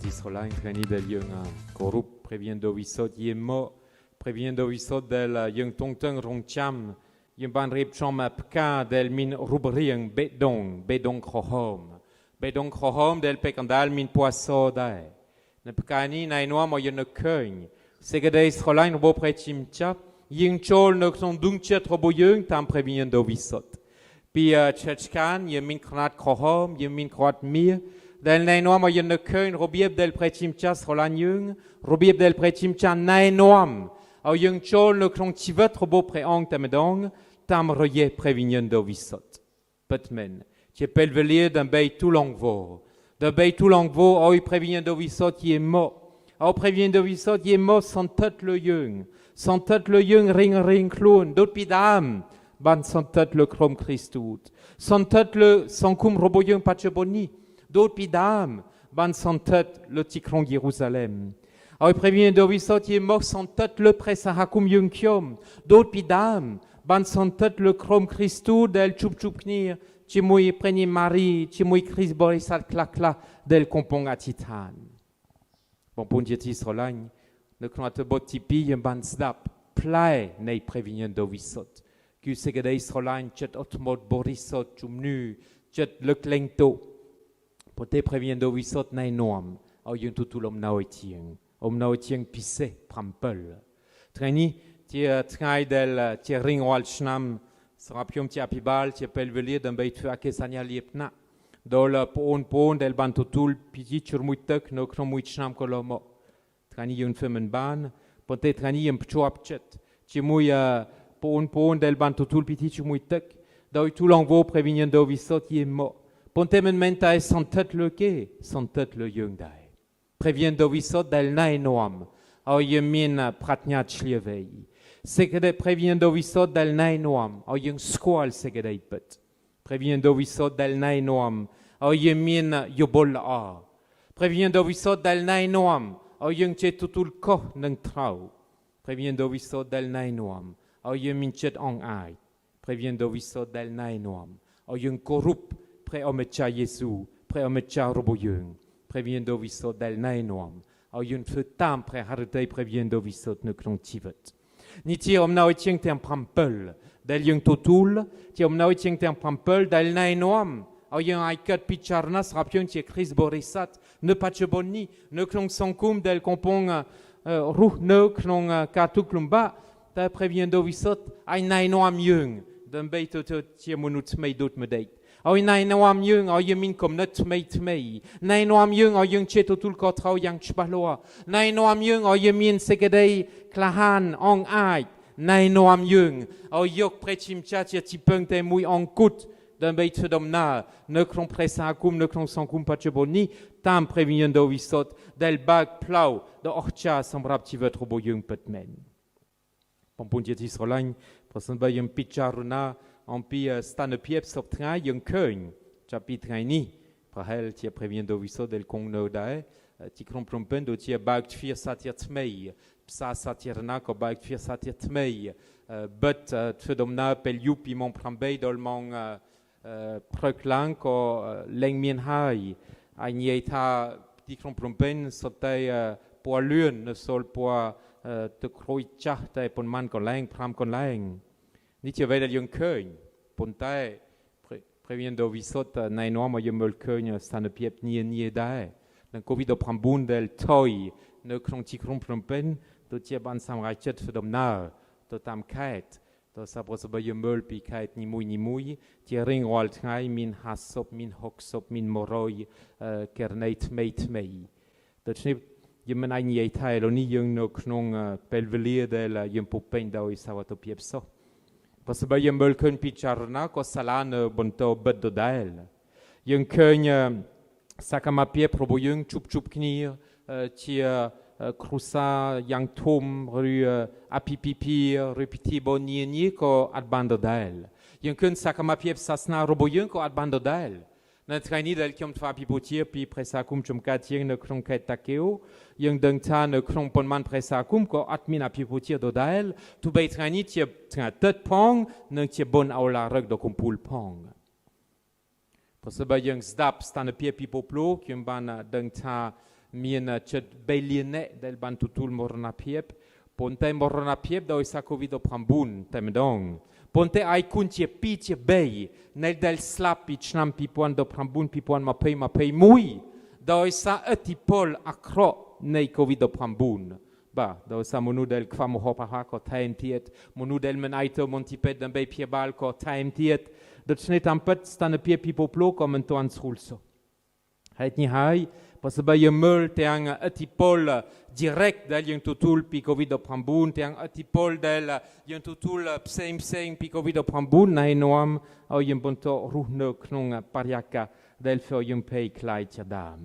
Israel treni del yung korup previendo visot yemo previendo visot del yung tongteng rongcham yung ban rip chom pka del min rubrieng bedong khohom del pekandal min poisso dai ne pkani nai noa mo yung keun segede Israel robo prechimcha yung chol no son dungchet robo yung tam previendo visot pi chechkan yung min khnat khohom yung min krat mir del nai noam o yon keun robieb del prechimcha srolan yung robieb del prechimcha nai noam o yung chol no klong tivet robo preang tamedong tam roye prevignendo visot petmen qui pelvelier d'un bay tout langvo o i prevignendo visot y mo o prevignendo visot y mo sans tête le yung ring clown dot pidam ban sans tête le krom christout sans tête le sans kum robo yung pacheboni d'autres pidam, ban sans tête le tikron Jérusalem. Alors, prévient de visot, il est mort sans tête le presahakum yunkiom. D'autres pidam, ban sans tête le krom Christou del chupchupnir, chimoui preni Marie, chimoui Chris Borisat klakla del kompong atitan. Bon, pour dire Israël, le knoate bot tipi, ban zdap, plae nei prévient de visot. Que segede Israël, chet otmod Borisot, chumnu, chet le klengto. Pote previendo visot nai noam, au yung tutul om naoitieng pisse prampel. Treni, tie trai del tie ring wal schnam, srapium tie apibal, tie pelvelier d'un beit feu akesania liepna. Dol poon del bantutul, piti churmuitek no kromuit schnam kolomo. Treni yung femen ban, pote treni yung pcho apchet, tie mui poon del bantutul piti churmuitek, doi tulangvo previendo visot yemo. Pontemen menta e sans tête le yung dai. Previendo visot del nai noam, au yemin pratniat schlievei. Segede previendo visot del nai noam, au yung squal segede ipet. Previendo visot del nai noam, au yemin yobol a. Previendo visot del nai noam, au yung che tutul ko nang trau. Previendo visot del nai noam, au yemin chet ong ai. Previendo visot del nai noam, au yung korup pre omecha Yesu, pre omecha roboyung, previendo visot del nainoam, au yun fetam pre hartei previendo visot ne klong tivet. Ni ti omnao tieng tem prampel, del yung totul, ti omnao tieng tem prampel del nainoam, au yung aikat picharnas rapion ti Chris Borisat, ne pachebonni, ne klong sankum del kompong ruh ne klong katuklumba, ta previendo visot, ai nainoam yung, d'un beito ti monut meidot medeit. Au nai noam yung au yemin kom net tmei nai noam yung au yung cheto tul kotrau yang chbaloa nai noam yung au yemin segedei klahan ong ai nai noam yung au yok prechim chat ya tipeng te mui ong kut d'un beit fedomna ne klon presa akum ne klon sankum pacheboni tam previendo visot del bag plau de orcha sambrap tivet robo yung petmen pompon jet Israel prosen ba yung picharuna en pi stan piep sop tra yung keun chapitre ni prahel ti previendo viso del kong no dae ti kromplompen do ti bag tfir satir tmei psa satirna ko bag tfir satir tmei but tfedomna pel yupi mon prambei dolmong preklang ko lengmien hai agnieta ti kromplompen sotay poalun ne sol po te kroicha te ponman ko leng pram kon leng ni ti vedel yung keun pontai previendo visot nai noam o yemol keun stan piep nie dae dan covid o prambun del toy ne klong ti kromplompen do ti ban sam rachet fedomnar do tam kait do sabros ba yemol pi kait ni mui ti ring wal trai min hasop min hoksop min moroi kerneit mei do chni yemen ai nie tai lo ni yung no knong pelvelier del yem popen da o sawato piep so parce que y mbol keun picharna ko salan bonto beddo dael yung keun sakama pie probo yung chup knir ti krusa yang tom ru apipipi repiti boni ko adbando dael yung keun sakama pie sasna robo yung ko adbando dael na traini del kiom tfa pipotier pi presakum chum katien ne klong ket takeo yung deng ta ne klong ponman presakum ko admin a pipotier do dael tu bei traini ti tra tet pong ne ti bon aula reg do kompul pong parce ba yung zdap stan pie pipoplo kiom ban deng ta មានចិត្ត3លាននាក់ដែលបានទទួលមរណភាពប៉ុន្តែមរណភាពដោយសារ COVID-19 តែម្ដងប៉ុន្តែឯគុណជា2ជា3នៅដែលស្លាប់ពីឆ្នាំ2019 2020 ដោយសារឥទ្ធិពលអាក្រក់នៃ COVID-19 បាទដោយសារមនុស្សដែលខ្វះមហោបអាហារក៏ថែមទៀតមនុស្សដែលមិនអាចទៅមន្ទីរពេទ្យដើម្បីព្យាបាលក៏ថែមទៀតដូច្នេះតាមពិតស្ថានភាពពិភពលោកក៏មិនទាន់ស្រួលសោះហេតុនេះហើយបើសិនបើយើងមើលទាំងឥទ្ធិពល direct ដែលយើងទទួលពី COVID-19 ទាំងឥទ្ធិពលដែលយើងទទួលផ្សេងពី COVID-19 ណែនាំឲ្យយើងបន្តរស់នៅក្នុងបរិយាកាសដែលធ្វើយើងភ័យខ្លាចជាដើម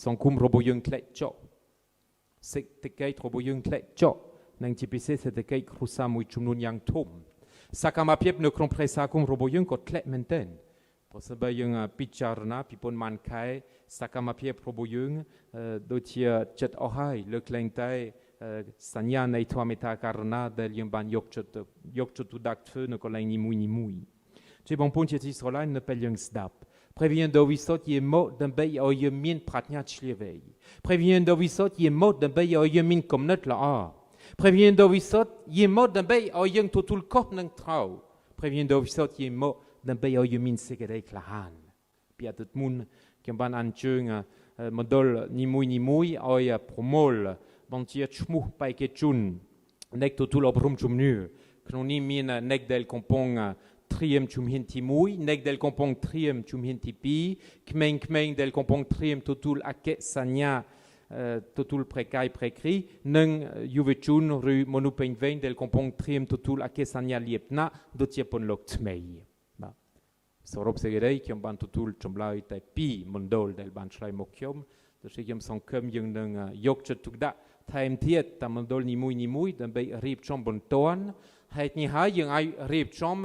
សង្គមរបស់យើងធ្លាក់ចុះសេដ្ឋកិច្ចរបស់យើងធ្លាក់ចុះនិងជាពិសេសសេដ្ឋកិច្ចគ្រួសារមួយចំនួនយ៉ាងធំសកម្មភាពនៅក្នុងប្រទេសសាគមរបស់យើងក៏ធ្លាក់មែនទែនបើសិនបើយើងពិចារណាពីប៉ុន្មានខែសកម្មភាពរបស់យើងដូចជាចិត្តអស់ហើយលើកលែងតែសញ្ញានៃធម្មតាការណាដែលយើងបានយកចិត្តទុកដាក់ធ្វើនៅកន្លែងនីមួយជាបងប្អូនជាទីស្រឡាញ់នៅពេលយើងស្ដាប់ព្រះវិញ្ញាណដ៏វិសុទ្ធជាមកដើម្បីឲ្យយើងមានប្រាជ្ញាឆ្លៀវវៃព្រះវិញ្ញាណដ៏វិសុទ្ធជាមកដើម្បីឲ្យយើងមានគំនិតល្អព្រះវិញ្ញាណដ៏វិសុទ្ធជាមកដើម្បីឲ្យយើងទទួលខុសនិងត្រូវព្រះវិញ្ញាណដ៏វិសុទ្ធជាមកដើម្បីឲ្យយើងមានសេចក្តីក្លាហានពីអតីតមុនខ្ញុំបានអញ្ជើញមណ្ឌលនីមួយឲ្យប្រមូលបញ្ជាឈ្មោះបេក្ខជនអ្នកទទួលអប់រំជំនឿក្នុងនេះមានអ្នកដែលកំពុងត្រៀមជំហានទី1អ្នកដែលកំពុងត្រៀមជំហានទី2ក្មេងៗដែលកំពុងត្រៀមទទួលអគ្គសញ្ញាទទួលប្រកាយប្រគ្រីនិងយុវជនឬមនុស្សពេញវ័យដែលកំពុងត្រៀមទទួលអគ្គសញ្ញាលៀបណាដូចជាពន្លកថ្មីបាទសរុបសេចក្តីខ្ញុំបានទទួលចម្លើយតែ2មណ្ឌលដែលបានឆ្លើយមកខ្ញុំដូច្នេះខ្ញុំសង្ឃឹមយើងនឹងយកចិត្តទុកដាក់ថែមទៀតតាមមណ្ឌលនីមួយដើម្បីរៀបចំបន្ទាន់ហេតុនេះហើយយើងអាចរៀបចំ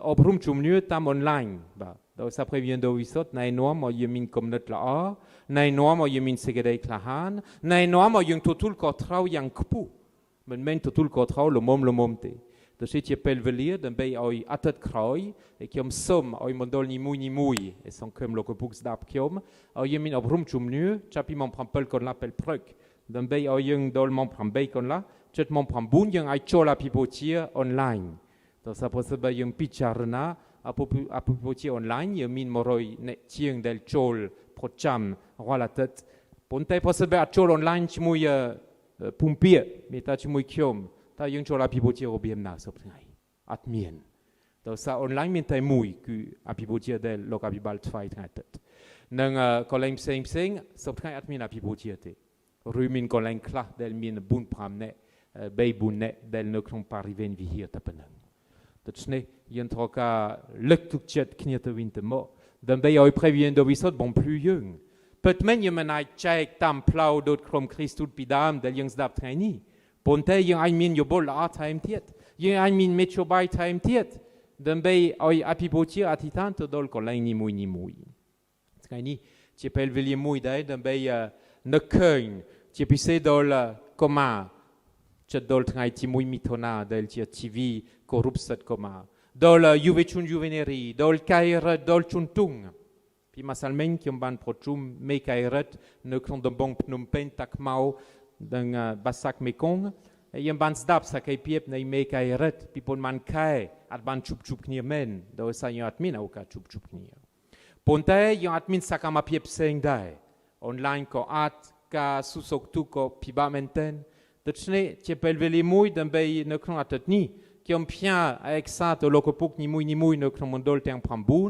អប់រំជំនឿតាមអនឡាញបាទដោយសារព្រះវិញ្ញាណដ៏វិសុទ្ធណែនាំឲ្យយើងមានគំនិតល្អណែនាំឲ្យយើងមានសេចក្តីក្លាហានណែនាំឲ្យយើងទទួលខុសត្រូវយ៉ាងខ្ពស់មិនមែនទទួលខុសត្រូវល្មមទេដូច្នេះជាពេលវេលាដើម្បីឲ្យអតីតក្រោយខ្ញុំសូមឲ្យមណ្ឌលនីមួយសង្ឃឹមលោកឪពុកស្ដាប់ខ្ញុំឲ្យយើងមានអប់រំជំនឿចាប់ពីម៉ោង7កន្លះពេលព្រឹកដើម្បីឲ្យយើងដល់ម៉ោង8កន្លះជិតម៉ោង9យើងអាចចូលអភិបូជាអនឡាញដោយសារប្រសិនបើយើងពិចារណាអភិបូជាអនឡាញយើងមាន100អ្នកជាងដែលចូលប្រចាំរាល់អាទិត្យប៉ុន្តែប្រសិនបើអត់ចូលអនឡាញជាមួយភូមិពាកមេតាជាមួយខ្ញុំតើយើងចូលអភិបូជារបៀបណាសប្តាហ៍អត់មានដោយសារអនឡាញមានតែមួយគឺអភិបូជាដែលលោកអភិបាលថ្វាយថ្ងៃអាទិត្យនិងកន្លែងផ្សេងសប្តាហ៍អត់មានអភិបូជាទេឬមានកន្លែងខ្លះដែលមាន4-5នាក់3-4នាក់ដែលនៅក្នុងបរិវេណវិហារតែប៉ុណ្ណឹងដូច្នេះយើងត្រូវការលើកទឹកចិត្តគ្នាទៅវិញទៅមកដើម្បីឲ្យព្រះវិញ្ញាណដ៏វិសុទ្ធបំភ្លឺយើងពិតមែនយើងមិនអាចចែកតាមផ្លូវដូចក្រុមគ្រីស្ទពីដើមដែលយើងស្ដាប់ថ្ងៃនេះប៉ុន្តែយើងអាចមានយោបល់ល្អថែមទៀតយើងអាចមានមេត្តាបាយថែមទៀតដើម្បីឲ្យអភិបូជាអធិដ្ឋានទៅដល់កន្លែងនីមួយថ្ងៃនេះជាពេលវេលាមួយដែរដើម្បីនឹកឃើញជាពិសេសដល់កុមារចិត្តដល់ថ្ងៃទី1មិថុនាដែលជាជីវីគោរពសិទ្ធិកុមារដល់យុវជនយុវនារីដល់កៃរ៉ាដល់ជុនទុងពីម្សិលមិញខ្ញុំបានប្រជុំមេកៃរ៉ានៅក្នុងតំបន់ភ្នំពេញតាខ្មៅនិងបាសាក់មេគង្គហើយយើងបានស្ដាប់សកម្មភាពនៃមេកៃរ៉ាពីប៉ុន្មានខែអត់បានជួបគ្នាមែនដោយសារយើងអត់មានឱកាសជួបគ្នាប៉ុន្តែយើងអត់មានសកម្មភាពផ្សេងដែរអនឡាញក៏អាចការស៊ូសុកទុកក៏ពិបាកមែនទែនដូច្នេះជាពេលវេលាមួយដើម្បីនៅក្នុងអាទិត្យនេះខ្ញុំផ្ញើឯកសារទៅលោកឪពុកនីមួយនៅក្នុងមណ្ឌលទាំង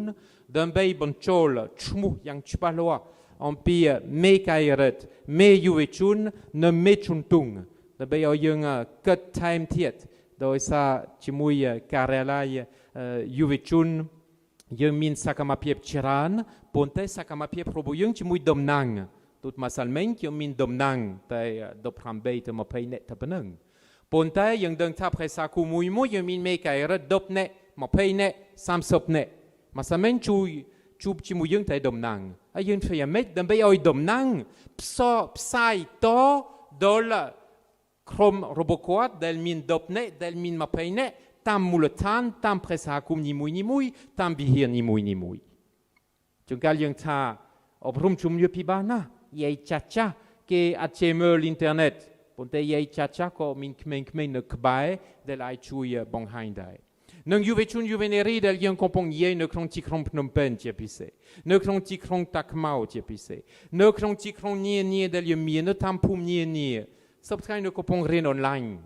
9ដើម្បីបញ្ចូលឈ្មោះយ៉ាងច្បាស់លាស់អំពីមេកៃរ៉ាមេយុវជននិងមេជុនទុងដើម្បីឲ្យយើងគិតថែមទៀតដោយសារជាមួយការិយាល័យយុវជនយើងមានសកម្មភាពច្រើនប៉ុន្តែសកម្មភាពរបស់យើងជាមួយតំណាងទូតម្សិលមិញខ្ញុំមានតំណាងតែ18ទៅ20នាក់តែប៉ុណ្ណឹងប៉ុន្តែយើងដឹងថាប្រេសាគូមួយយើងមានមេកៃរ៉ា10នាក់20នាក់30នាក់ម្សិលមិញជួបជាមួយយើងតែតំណាងហើយយើងធ្វើយ៉ាងម៉េចដើម្បីឲ្យតំណាងផ្សាយតដល់ក្រុមរបស់គាត់ដែលមាន10នាក់ដែលមាន20នាក់តាមមូលដ្ឋានតាមប្រេសាគូនីមួយតាមវិហារនីមួយជួនកាលយើងថាអប់រំជំនឿពិបាកណាស់ yei chacha ke atcheme l'internet. Ponte yei chacha ko min kmen kbae del ai chui bonghaindai. Nung juvechun juveneri del yen kompong ye ne krong tikron Phnom Penh tiepise. Ne krong tikron Takmao tiepise. Ne krong tikron nie del yemie ne tampum nie. Subtrai ne kompong rin online.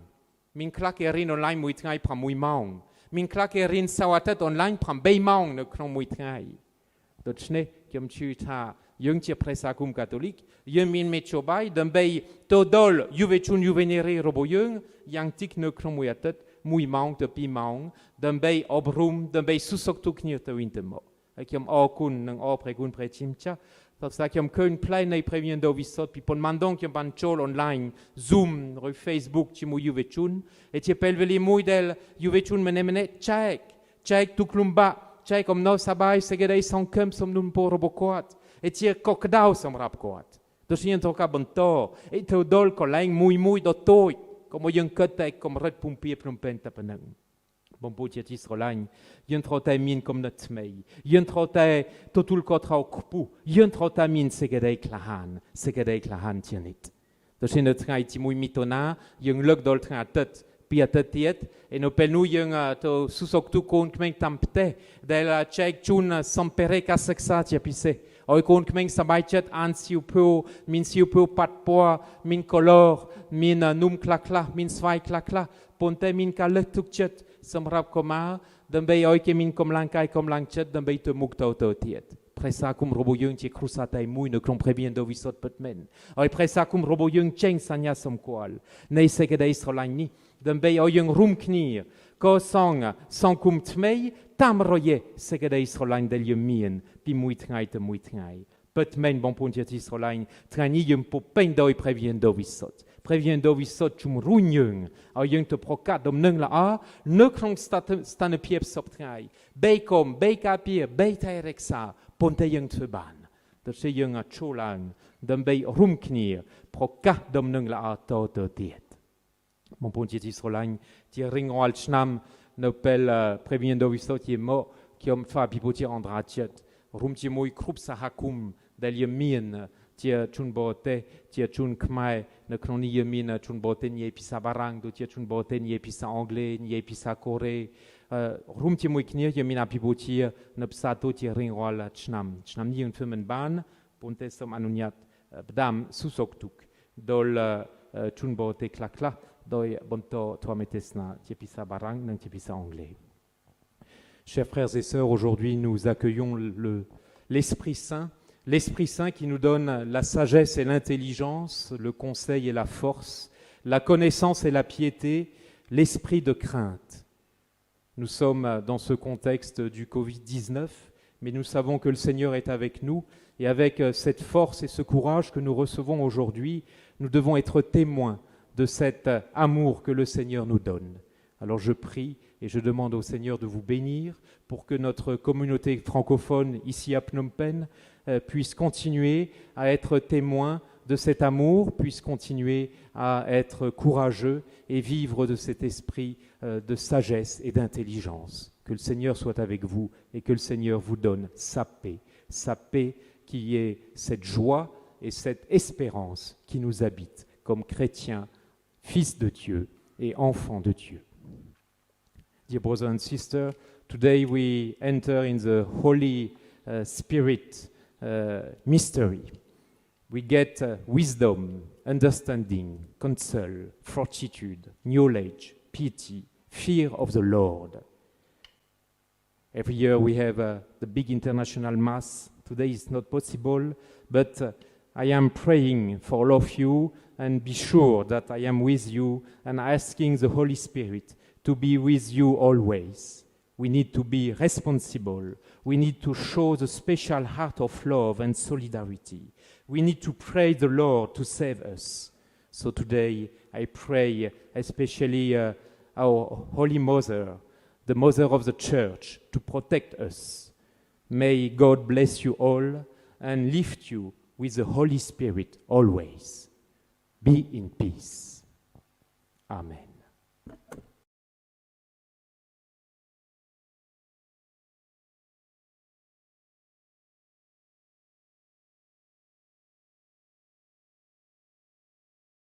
Min klak rin online mui trai pram mui maung. Min klak rin sawatet online pram bei maung ne krong mui trai. Dochne kem chu ta yung tia presakum catholique, yung min metchobai, d'un bay todol juvechun juveneri robo yung, yang tik ne krong mui atet, mui maung te pi maung, d'un bay obrum, d'un bay susok tu knir te wintemo. Ek yam okun nang oprekun prechimcha, parce que yam keun plein nei previen do visot, pi pon mandon yam ban chol online, Zoom, rue Facebook, ti mui juvechun, et ti pelveli mui del juvechun menemene, tchaik tuklumba, tchaik om no sabai segedei sankem som nun po robokoat, et ti kokdau som rapkoat. Dus yen toka bonto, et te dol kolang mui do toi, como yen ketek kom red pumpie Phnom Penh tapeneng. Bon potiet Israël, yen trotai min kom net mei, yen trotai totul kotra kupu, yen trotai min segedei klahan tienit. Dus yen trai ti mui mitona, yen luk dol trai tet, piatetiet, et no pel nou yen to susok tu kon kmeng tampte, del tchek chun sampere kaseksa tiapise. Oi kon kmeng sabaichet an siu peu patpoa, min color, min num klakla, min svai klakla, ponte min kaletukchet, samrap koma, dembei oi ke min kom langchet, dembei te mukta tiet. Presa kum robo yung ti krusatay mui ne krom prebien do visot petmen. Oi presa kum robo yung cheng sanya som koal. Nei segede Israël ni, dembei oi yung rum knir, ko sang kum tmei, tam roye segede Israël del yemien, pi mui tngai. Petmen bon pontiet Israël, trani yum po pen doi previen do visot. Previen do visot chum runyung, a yung te prokat dom nung la a, ne krong stane piep sop tngai. Beikom, beikapir, beitaireksa, ponte yung te ban. De se yung a cholang, dem bei rumknir, prokat dom nung la a to diet. Mon pontiet Israël, ti ringo al chnam, no pel previen do visot ye mo, ki om fa pipoti andratiet. Rumti moi krup sa hakum, del yemien, tia chun bote, tia chun kmai, ne kroni yemina chun bote nie pisa barang, do tia chun bote nie pisa anglais, nie pisa kore. Rumti moi knir yemina pipotia, ne psato tia ringrol chnam. Chnam ni un femen ban, ponte som anuniat bdam susoktuk, dol chun bote klakla, doi bonto toi metesna, tia pisa barang, nang tia pisa anglais. Chers frères et sœurs, aujourd'hui nous accueillons l'Esprit Saint, l'Esprit Saint qui nous donne la sagesse et l'intelligence, le conseil et la force, la connaissance et la piété, l'esprit de crainte. Nous sommes dans ce contexte du Covid-19, mais nous savons que le Seigneur est avec nous et avec cette force et ce courage que nous recevons aujourd'hui, nous devons être témoins de cet amour que le Seigneur nous donne. Alors je prie et je demande au Seigneur de vous bénir pour que notre communauté francophone ici à Phnom Penh puisse continuer à être témoin de cet amour, puisse continuer à être courageux et vivre de cet esprit de sagesse et d'intelligence. Que le Seigneur soit avec vous et que le Seigneur vous donne sa paix qui est cette joie et cette espérance qui nous habite comme chrétiens, fils de Dieu et enfants de Dieu. Dear brothers and sisters, today we enter in the Holy Spirit mystery. We get wisdom, understanding, counsel, fortitude, knowledge, pity, fear of the Lord. Every year we have the big international Mass. Today is not possible, but I am praying for all of you and be sure that I am with you and asking the Holy Spirit to be with you always. We need to be responsible. We need to show the special heart of love and solidarity. We need to pray the Lord to save us. So today I pray especially our Holy Mother, the Mother of the Church, to protect us. May God bless you all and lift you with the Holy Spirit always. Be in peace. Amen.